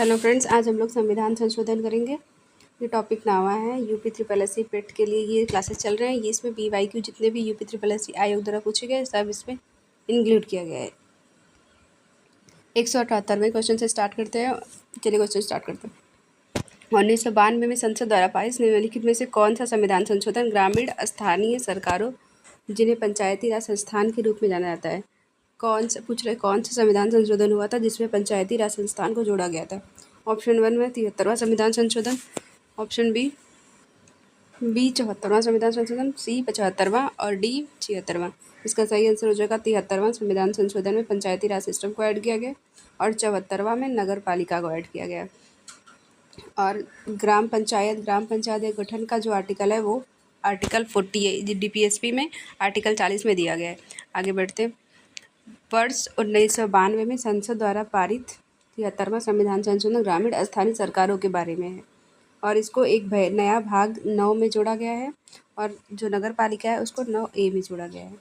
Hello friends, आज हम लोग संविधान संशोधन करेंगे। ये टॉपिक नया है। यूपी ट्रिपल एस सी पेट के लिए ये क्लासेस चल रहे हैं। ये इसमें BYQ जितने भी यूपी ट्रिपल एस सी आयोग द्वारा पूछे गए सब इसमें इंक्लूड किया गया है। 178वें क्वेश्चन से स्टार्ट करते हैं। चलिए क्वेश्चन स्टार्ट करते हैं। 1992 में संसद द्वारा पारित निम्नलिखित में से कौन सा संविधान संशोधन ग्रामीण स्थानीय सरकारों जिन्हें पंचायती राज संस्थान के रूप में जाना जाता है, कौन सा संविधान संशोधन हुआ था जिसमें पंचायती राज संस्थान को जोड़ा गया था? ऑप्शन 1 में 73वां संविधान संशोधन, ऑप्शन बी 74वां संविधान संशोधन, सी 75वां और डी 76वां। इसका सही आंसर हो जाएगा 73वां संविधान संशोधन में पंचायती राज सिस्टम को ऐड किया गया और 74वां में नगर पालिका को ऐड किया गया। और ग्राम पंचायत या गठन का जो आर्टिकल है वो आर्टिकल 48 DPSP में आर्टिकल 40 में दिया गया है। आगे बढ़ते हैं। वर्ष 1992 में संसद द्वारा पारित 73वां संविधान संशोधन ग्रामीण स्थानीय सरकारों के बारे में है और इसको एक नया भाग 9 में जोड़ा गया है और जो नगर पालिका है उसको 9A में जोड़ा गया है।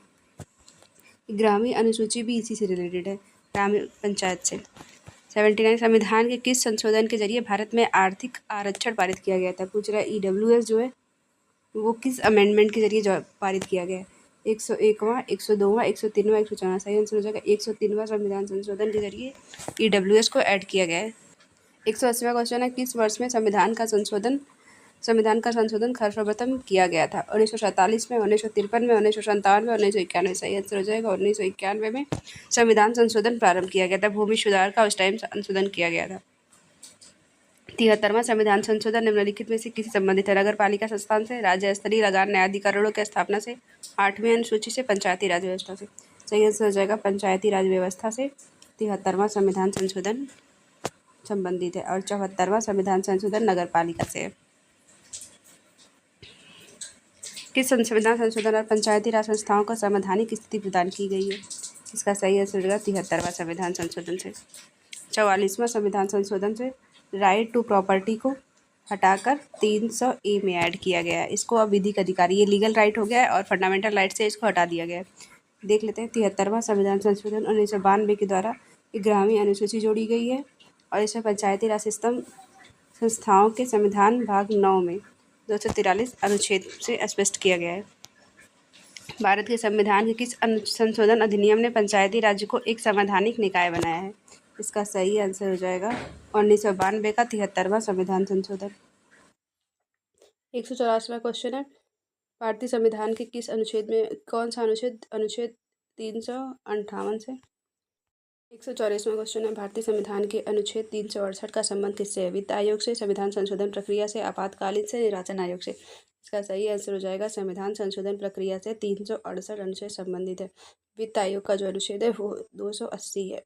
ग्रामीण अनुसूची भी इसी से रिलेटेड है, ग्रामीण पंचायत से। 79 संविधान के किस संशोधन के जरिए भारत में आर्थिक आरक्षण पारित किया गया था? पूछ रहा है EWS जो है वो किस अमेंडमेंट के जरिए पारित किया गया है? 101वां, 102वां, 103वां, 104वां। सही आंसर हो जाएगा 103वां संविधान संशोधन के जरिए EWS को ऐड किया गया है। 180वां क्वेश्चन है, किस वर्ष में संविधान का संशोधन सर्वप्रथम किया गया था? 1947 में, 1953 में, 1957 में, 1991। सही आंसर हो जाएगा 1991 में संविधान संशोधन प्रारंभ किया गया था। भूमि सुधार का उस टाइम संशोधन किया गया था। 73वां संविधान संशोधन निम्नलिखित में से किसी संबंधित है? नगर पालिका संस्थान से, राज्य स्तरीय लगान न्यायाधिकरणों की स्थापना से, 8वीं अनुसूची से, पंचायती राज व्यवस्था से। सही आंसर हो जाएगा पंचायती राज व्यवस्था से 73वां संविधान संशोधन संबंधित है और 74वां संविधान संशोधन नगर पालिका से है। किस संविधान संशोधन और पंचायती राज संस्थाओं को संवैधानिक स्थिति प्रदान की गई है? इसका सही आंसर होगा 73वां संविधान संशोधन से। 44वां संविधान संशोधन से राइट टू प्रॉपर्टी को हटाकर 300A में ऐड किया गया है। इसको अब विधिक अधिकार, ये लीगल राइट हो गया है और फंडामेंटल राइट से इसको हटा दिया गया है। देख लेते हैं। 73वां संविधान संशोधन 1992 के द्वारा ग्रामीण अनुसूची जोड़ी गई है और इसमें पंचायती राज सिस्टम संस्थाओं के संविधान भाग 9 में 243 अनुच्छेद से स्पष्ट किया गया है। भारत के संविधान के किस संशोधन अधिनियम ने पंचायती राज्य को एक संवैधानिक निकाय बनाया है? इसका सही आंसर हो जाएगा 1992 का 73वां संविधान संशोधन। 184वां क्वेश्चन है, भारतीय संविधान के किस अनुच्छेद में कौन सा अनुच्छेद 358 से? 144वां क्वेश्चन है, भारतीय संविधान के अनुच्छेद 368 का संबंध किससे है? वित्त आयोग से, संविधान संशोधन प्रक्रिया से, आपातकालीन से, निर्वाचन आयोग से। इसका सही आंसर हो जाएगा संविधान संशोधन प्रक्रिया से 368 अनुच्छेद संबंधित है। वित्त आयोग का जो अनुच्छेद है वो 280 है।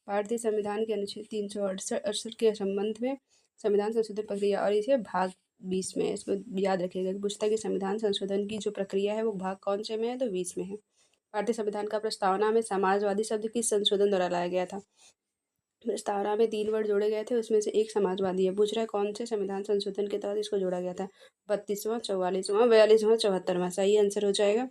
भारतीय संविधान के अनुच्छेद 368 के संबंध में संविधान संशोधन प्रक्रिया और इसे भाग 20 में है। इसको याद रखिएगा कि पूछता है कि संविधान संशोधन की जो प्रक्रिया है वो भाग कौन से में है, तो 20 में है। भारतीय संविधान का प्रस्तावना में समाजवादी शब्द किस संशोधन द्वारा लाया गया था? प्रस्तावना में 3 वर्ड जोड़े गए थे, उसमें से एक समाजवादी है। पूछ रहा है कौन से संविधान संशोधन के तहत इसको जोड़ा गया था? 32वां, 44वां, 42वां, 74वां। सही आंसर हो जाएगा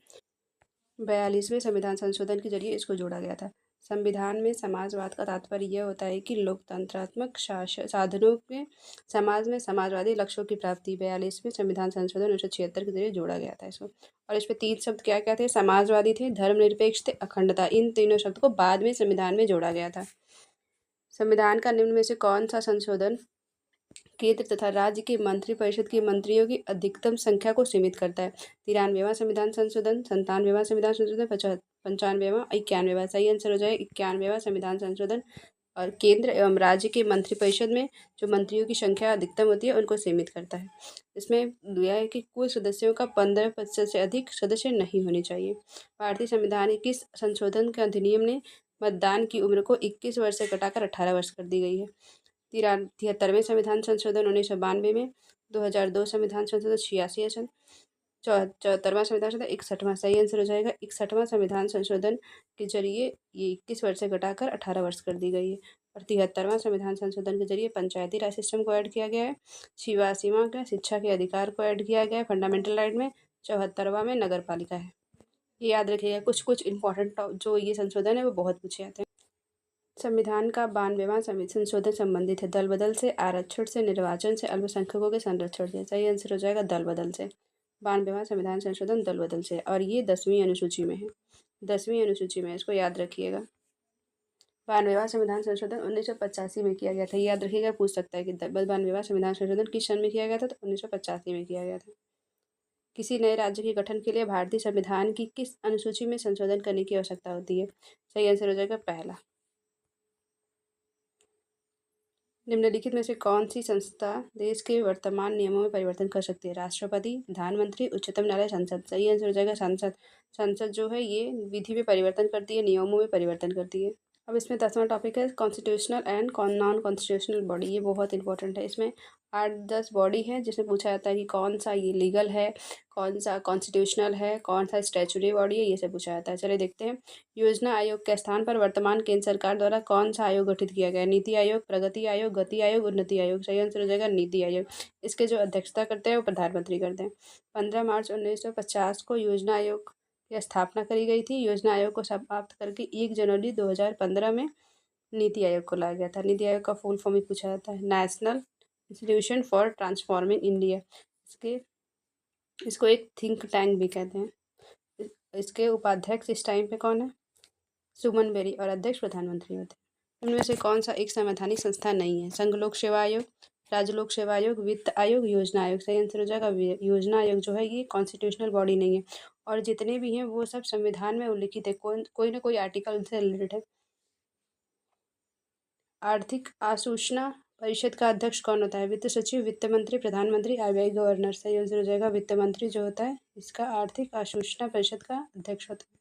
42वें संविधान संशोधन के जरिए इसको जोड़ा गया था। संविधान में समाजवाद का तात्पर्य यह होता है कि लोकतंत्रात्मक साधनों में समाज में समाजवादी लक्ष्यों की प्राप्ति। 42वें संविधान संशोधन 1976 के जरिए जोड़ा गया था इसको। और इसमें 3 शब्द क्या क्या थे? समाजवादी थे, धर्मनिरपेक्ष थे, अखंडता। इन तीनों शब्द को बाद में संविधान में जोड़ा गया था। संविधान का निम्न में से कौन सा संशोधन केंद्र तथा राज्य के मंत्रिपरिषद के मंत्रियों की अधिकतम संख्या को सीमित करता है? 93वां संविधान संशोधन, 97वां संविधान संशोधन, 95वां, 91वां। सही आंसर हो जाए 91वां संविधान संशोधन। और केंद्र एवं राज्य के मंत्रिपरिषद में जो मंत्रियों की संख्या अधिकतम होती है उनको सीमित करता है। इसमें दिया है कि कुल सदस्यों का 15% से अधिक सदस्य नहीं होने चाहिए। भारतीय संविधान के किस संशोधन के अधिनियम ने मतदान की उम्र को 21 वर्ष से घटाकर 18 वर्ष कर दी गई है? 73वें संविधान संशोधन 1992 में, 2002 संविधान संशोधन 86, 74वां संविधान संशोधन 61वां। सही आंसर हो जाएगा 61वां संविधान संशोधन के जरिए ये 21 वर्ष से घटाकर 18 वर्ष कर दी गई है। और 73वां संविधान संशोधन के जरिए पंचायती राज सिस्टम को ऐड किया गया है। 86वां का शिक्षा के अधिकार को ऐड किया गया है फंडामेंटल राइट में। 74वां में नगर पालिका है। ये याद रखिएगा, कुछ इंपॉर्टेंट जो ये संशोधन है वो बहुत पूछे जाते हैं। संविधान का 92वां संशोधन संबंधित है दल बदल से, आरक्षण से, निर्वाचन से, अल्पसंख्यकों के संरक्षण से। सही आंसर हो जाएगा दल बदल से। 92वां संविधान संशोधन दल बदल से, और ये 10वीं अनुसूची में है। 10वीं अनुसूची में, इसको याद रखिएगा। 92वां संविधान संशोधन 1985 में किया गया था, याद रखिएगा, पूछ सकता है कि 92वां संविधान संशोधन किस सन में किया गया था, तो 1985 में किया गया था। किसी नए राज्य के गठन के लिए भारतीय संविधान की किस अनुसूची में संशोधन करने की आवश्यकता होती है? सही आंसर हो जाएगा पहला। निम्नलिखित में से कौन सी संस्था देश के वर्तमान नियमों में परिवर्तन कर सकती है? राष्ट्रपति, प्रधानमंत्री, उच्चतम न्यायालय, संसद। सही आंसर हो जाएगा संसद। संसद जो है ये विधि में परिवर्तन करती है, नियमों में परिवर्तन करती है। अब इसमें 10वां टॉपिक है constitutional and non constitutional body. ये बहुत इंपॉर्टेंट है। इसमें 8-10 बॉडी है जिसमें पूछा जाता है कि कौन सा ये लीगल है, कौन सा कॉन्स्टिट्यूशनल है, कौन सा स्टैचुटरी बॉडी है, ये सब पूछा जाता है। चलिए देखते हैं। योजना आयोग के स्थान पर वर्तमान केंद्र सरकार द्वारा कौन सा आयोग गठित किया गया है? नीति आयोग, प्रगति आयोग, गति आयोग, उन्नति आयोग। सही आंसर हो जाएगा नीति आयोग। इसके जो अध्यक्षता करते हैं वो प्रधानमंत्री करते हैं। 15 मार्च 1950 को योजना आयोग की स्थापना करी गई थी। योजना आयोग को समाप्त करके 1 जनवरी 2015 में नीति आयोग को लाया गया था। नीति आयोग का फुल फॉर्म ही पूछा जाता है, national institution for transforming India. इसको एक थिंक टैंक भी कहते हैं। इसके उपाध्यक्ष इस टाइम पे कौन है? सुमन बेरी, और अध्यक्ष प्रधानमंत्री होते हैं। इनमें से कौन सा एक संवैधानिक संस्था नहीं है? संघ लोक सेवा आयोग, राज्य लोक सेवा आयोग, वित्त आयोग, योजना आयोग। सही आंसर हो जाएगा योजना आयोग जो है ये कॉन्स्टिट्यूशनल बॉडी नहीं है, और जितने भी हैं वो सब संविधान में उल्लिखित है, कोई ना कोई आर्टिकल उनसे रिलेटेड है। आर्थिक आसूचना परिषद का अध्यक्ष कौन होता है? वित्त सचिव, वित्त मंत्री, प्रधानमंत्री, आरबीआई गवर्नर। सही आंसर हो जाएगा वित्त मंत्री जो होता है इसका आर्थिक आसूचना परिषद का अध्यक्ष होता है।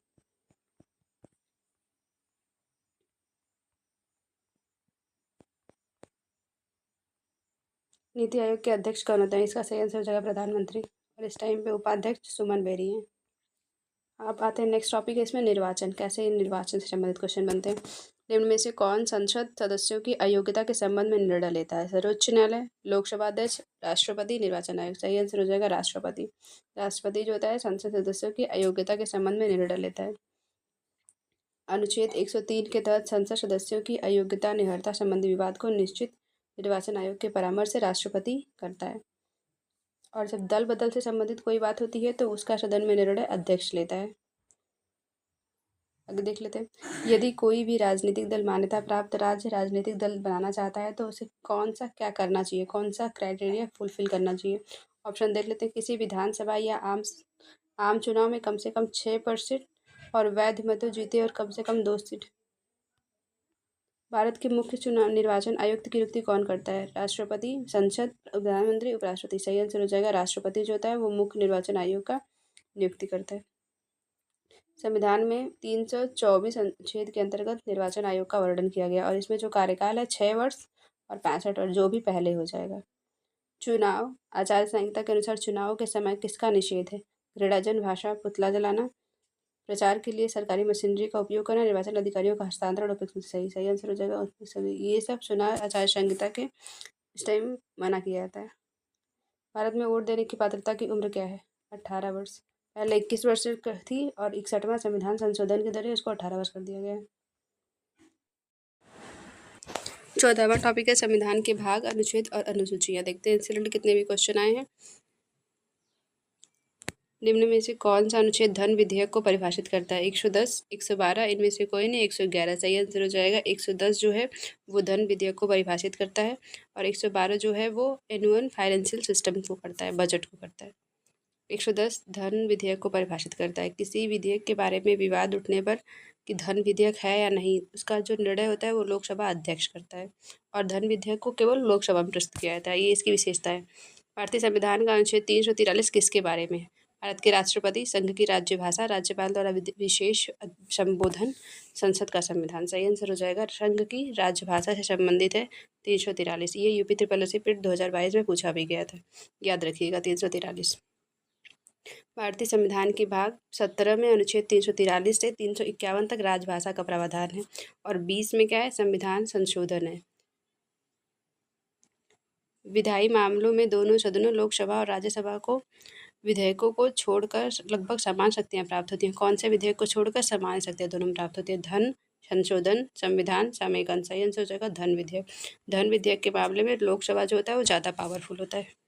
नीति आयोग के अध्यक्ष कौन होते हैं? इसका सही आंसर हो जाएगा प्रधानमंत्री, और इस टाइम पे उपाध्यक्ष सुमन बेरी हैं। अब आते हैं नेक्स्ट टॉपिक है इसमें निर्वाचन। कैसे निर्वाचन से संबंधित क्वेश्चन बनते हैं? निम्न में से कौन संसद सदस्यों की अयोग्यता के संबंध में निर्णय लेता है? सर्वोच्च न्यायालय, लोकसभा अध्यक्ष, राष्ट्रपति, निर्वाचन आयोग। सही आंसर हो जाएगा राष्ट्रपति। राष्ट्रपति जो होता है संसद सदस्यों की अयोग्यता के संबंध में निर्णय लेता है। अनुच्छेद 103 के तहत संसद सदस्यों की अयोग्यता निहरता संबंधी विवाद को निश्चित निर्वाचन आयोग के परामर्श से राष्ट्रपति करता है। और जब दल बदल से संबंधित कोई बात होती है तो उसका सदन में निर्णय अध्यक्ष लेता है। आगे देख लेते हैं। यदि कोई भी राजनीतिक दल मान्यता प्राप्त राज्य राजनीतिक दल बनाना चाहता है तो उसे कौन सा क्या करना चाहिए, कौन सा क्राइटेरिया फुलफिल करना चाहिए? ऑप्शन देख लेते हैं। किसी विधानसभा या आम चुनाव में कम से कम 6% और वैध मतों जीते और कम से कम 2 सीट। भारत के मुख्य चुनाव निर्वाचन आयुक्त की नियुक्ति कौन करता है? राष्ट्रपति, संसद, प्रधानमंत्री, उपराष्ट्रपति। सही आंसर हो जाएगा राष्ट्रपति जो होता है वो मुख्य निर्वाचन आयोग का नियुक्ति करता है। संविधान में 324 अनुच्छेद के अंतर्गत निर्वाचन आयोग का वर्णन किया गया, और इसमें जो कार्यकाल है 6 वर्ष और 65 वर्ष, जो भी पहले हो जाएगा। चुनाव आचार संहिता के अनुसार चुनाव के समय किसका निषेध है? घृणाजन भाषा, पुतला जलाना, प्रचार के लिए सरकारी मशीनरी का उपयोग करना, निर्वाचन अधिकारियों का हस्तांतरण, उपयुक्त। सही आंसर हो जाएगा सभी। ये सब चुनाव आचार संहिता के इस टाइम मना किया जाता है। भारत में वोट देने की पात्रता की उम्र क्या है? 18 वर्ष। पहले 21 वर्ष थी, और 61वां संविधान संशोधन के जरिए उसको 18 वर्ष कर दिया गया है। 14वां टॉपिक है संविधान के भाग, अनुच्छेद और अनुसूचियाँ। देखते हैं इससे रिलेटेड कितने भी क्वेश्चन आए हैं। निम्न में से कौन सा अनुच्छेद धन विधेयक को परिभाषित करता है? 110, 112, इनमें से कोई नहीं, 111। सही आंसर हो जाएगा 110 जो है वो धन विधेयक को परिभाषित करता है, और 112 जो है वो एनुअल फाइनेंशियल सिस्टम को करता है, बजट को करता है। 110 धन विधेयक को परिभाषित करता है। किसी विधेयक के बारे में विवाद उठने पर कि धन विधेयक है या नहीं, उसका जो निर्णय होता है वो लोकसभा अध्यक्ष करता है, और धन विधेयक को केवल लोकसभा में प्रस्तुत किया जाता है। ये इसकी विशेषता है। भारतीय संविधान का अनुच्छेद 343 किसके बारे में है? भारत के राष्ट्रपति, संघ की राज्य भाषा, राज्यपाल द्वारा विशेष संबोधन, संसद का संविधान। सही आंसर हो जाएगा संघ की राजभाषा से संबंधित है 343। ये यूपी ट्रिपल प्रिंट 2022 में पूछा भी गया था, याद रखिएगा 343। भारतीय संविधान के भाग 17 में अनुच्छेद 343 से 351 तक राजभाषा का प्रावधान है, और 20 में क्या है? संविधान संशोधन है। विधायी मामलों में दोनों सदनों लोकसभा और राज्यसभा को विधेयकों को छोड़कर लगभग समान शक्तियां प्राप्त होती हैं। कौन से विधेयक को छोड़कर समान शक्तियां दोनों में प्राप्त होती है? धन संशोधन, संविधान, सामयिक सही आंसर हो जाएगा धन विधेयक। धन विधेयक के मामले में लोकसभा जो होता है वो ज़्यादा पावरफुल होता है।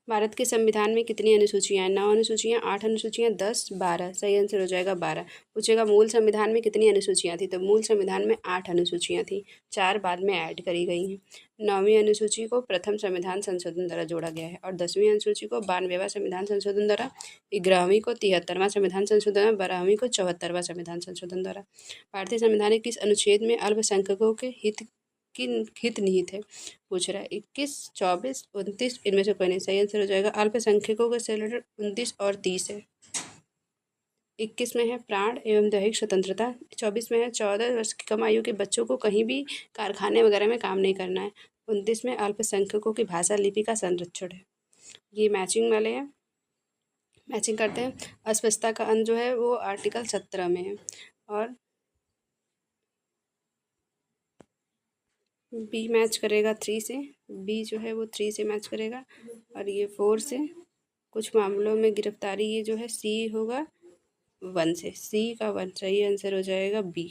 भारत के संविधान में कितनी अनुसूचियां हैं? 9 अनुसूचियां, 8 अनुसूचियां, 10, 12। सही आंसर हो जाएगा 12। पूछेगा मूल संविधान में कितनी अनुसूचियां थी? तो मूल संविधान में 8 अनुसूचियां थी, 4 बाद में ऐड करी गई हैं। 9वीं अनुसूची को प्रथम संविधान संशोधन द्वारा जोड़ा गया है और 10वीं अनुसूची को 92वां संविधान संशोधन द्वारा, 11वीं को 73वां संविधान संशोधन और 12वीं को 74वां संविधान संशोधन द्वारा। भारतीय संविधान के किस अनुच्छेद में अल्पसंख्यकों के हित निहित है? पूछ रहा है 21, 24, 29, इनमें से कोई नहीं। सही आंसर हो जाएगा अल्पसंख्यकों के से रिलेटेड 29 और 30 है। 21 में है प्राण एवं दैहिक स्वतंत्रता, 24 में है 14 वर्ष की कम आयु के बच्चों को कहीं भी कारखाने वगैरह में काम नहीं करना है, 29 में अल्पसंख्यकों की भाषा लिपि का संरक्षण है। ये मैचिंग वाले हैं, मैचिंग करते हैं। अस्पृश्यता का अंत जो है वो आर्टिकल 17 में है और बी मैच करेगा 3 से, बी जो है वो 3 से मैच करेगा और ये 4 से। कुछ मामलों में गिरफ्तारी ये जो है सी होगा 1 से, सी का 1 सही आंसर हो जाएगा बी।